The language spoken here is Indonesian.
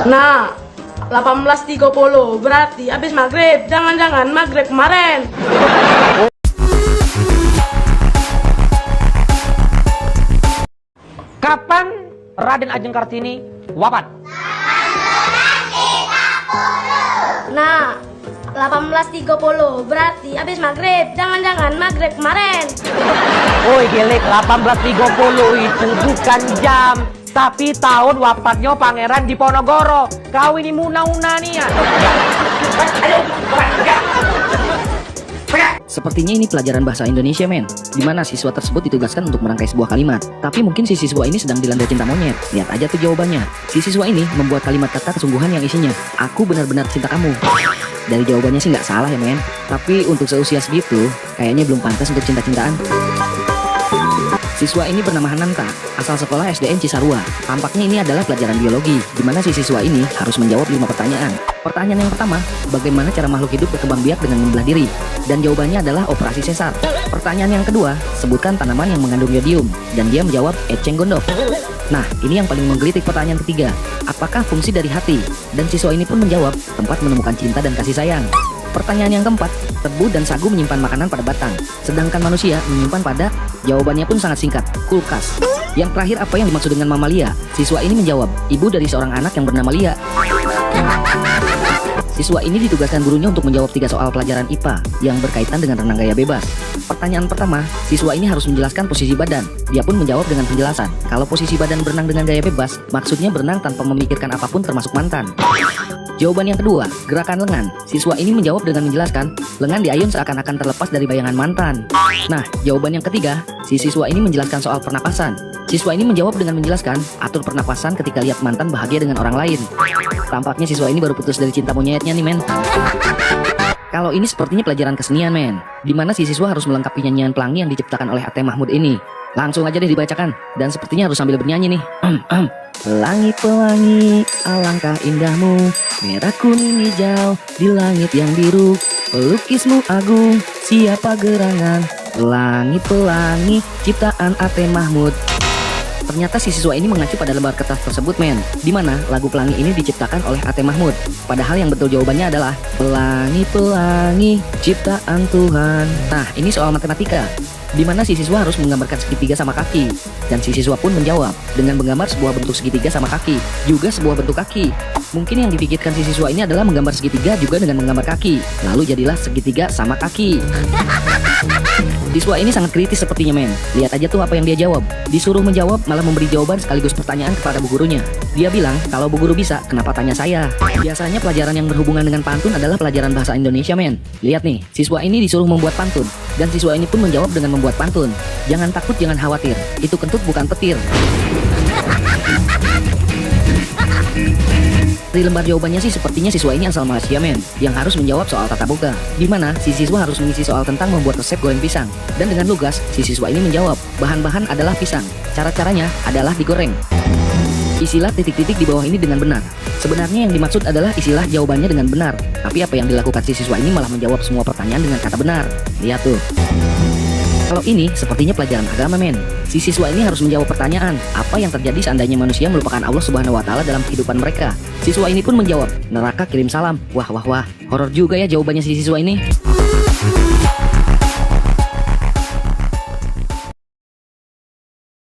Nah, 18.30 berarti habis maghrib. Jangan-jangan maghrib kemarin. Kapan Raden Ajeng Kartini wafat? Nah, 18.30 berarti habis maghrib. Jangan-jangan maghrib kemarin. Woi gelek, 18.30 itu bukan jam, tapi tahun wafatnya Pangeran Diponegoro. Kau ini muna-una nih ya. Sepertinya ini pelajaran bahasa Indonesia, men. Dimana siswa tersebut ditugaskan untuk merangkai sebuah kalimat. Tapi mungkin si siswa ini sedang dilanda cinta monyet. Lihat aja tuh jawabannya. Si siswa ini membuat kalimat kata kesungguhan yang isinya, "Aku benar-benar cinta kamu." Dari jawabannya sih nggak salah ya, men. Tapi untuk seusia segitu, kayaknya belum pantas untuk cinta-cintaan. Siswa ini bernama Hananta, asal sekolah SDN Cisarua. Tampaknya ini adalah pelajaran biologi, di mana si siswa ini harus menjawab 5 pertanyaan. Pertanyaan yang pertama, bagaimana cara makhluk hidup berkembang biak dengan membelah diri? Dan jawabannya adalah operasi sesar. Pertanyaan yang kedua, sebutkan tanaman yang mengandung yodium. Dan dia menjawab eceng gondok. Nah, ini yang paling menggelitik pertanyaan ketiga. Apakah fungsi dari hati? Dan siswa ini pun menjawab, tempat menemukan cinta dan kasih sayang. Pertanyaan yang keempat, tebu dan sagu menyimpan makanan pada batang, sedangkan manusia menyimpan pada, jawabannya pun sangat singkat, kulkas. Yang terakhir, apa yang dimaksud dengan mamalia? Siswa ini menjawab, ibu dari seorang anak yang bernama Lia. Siswa ini ditugaskan gurunya untuk menjawab 3 soal pelajaran IPA yang berkaitan dengan renang gaya bebas. Pertanyaan pertama, siswa ini harus menjelaskan posisi badan. Dia pun menjawab dengan penjelasan, kalau posisi badan berenang dengan gaya bebas, maksudnya berenang tanpa memikirkan apapun termasuk mantan. Jawaban yang kedua, gerakan lengan. Siswa ini menjawab dengan menjelaskan, lengan diayun seakan-akan terlepas dari bayangan mantan. Nah, jawaban yang ketiga, si siswa ini menjelaskan soal pernapasan. Siswa ini menjawab dengan menjelaskan, atur pernapasan ketika lihat mantan bahagia dengan orang lain. Tampaknya siswa ini baru putus dari cinta monyetnya nih, men. Kalau ini sepertinya pelajaran kesenian, men. Dimana si siswa harus melengkapi nyanyian pelangi yang diciptakan oleh Ate Mahmud ini. Langsung aja deh dibacakan. Dan sepertinya harus sambil bernyanyi nih. Pelangi-pelangi, alangkah indahmu, merah kuning hijau di langit yang biru. Pelukismu agung, siapa gerangan, pelangi-pelangi, ciptaan Ate Mahmud. Ternyata si siswa ini mengacu pada lembar kertas tersebut, men. Dimana lagu pelangi ini diciptakan oleh Ate Mahmud. Padahal yang betul jawabannya adalah pelangi-pelangi, ciptaan Tuhan. Nah, ini soal matematika. Dimana si siswa harus menggambarkan segitiga sama kaki. Dan si siswa pun menjawab dengan menggambar sebuah bentuk segitiga sama kaki, juga sebuah bentuk kaki. Mungkin yang dipikirkan si siswa ini adalah menggambar segitiga juga dengan menggambar kaki. Lalu jadilah segitiga sama kaki. Siswa ini sangat kritis sepertinya, men. Lihat aja tuh apa yang dia jawab. Disuruh menjawab malah memberi jawaban sekaligus pertanyaan kepada bu gurunya. Dia bilang, kalau bu guru bisa, kenapa tanya saya? Biasanya pelajaran yang berhubungan dengan pantun adalah pelajaran bahasa Indonesia, men. Lihat nih, siswa ini disuruh membuat pantun. Dan siswa ini pun menjawab dengan membuat pantun. Jangan takut, jangan khawatir. Itu kentut bukan petir. Dari lembar jawabannya sih sepertinya siswa ini asal Malaysia, men, yang harus menjawab soal tata boga, di mana si siswa harus mengisi soal tentang membuat resep goreng pisang. Dan dengan lugas, si siswa ini menjawab, bahan-bahan adalah pisang, cara-caranya adalah digoreng. Isilah titik-titik di bawah ini dengan benar. Sebenarnya yang dimaksud adalah isilah jawabannya dengan benar. Tapi apa yang dilakukan si siswa ini malah menjawab semua pertanyaan dengan kata benar. Lihat tuh. Kalau ini sepertinya pelajaran agama, men. Si siswa ini harus menjawab pertanyaan, apa yang terjadi seandainya manusia melupakan Allah Subhanahu wa Ta'ala dalam kehidupan mereka. Siswa ini pun menjawab, neraka kirim salam. Wah, horor juga ya jawabannya si siswa ini.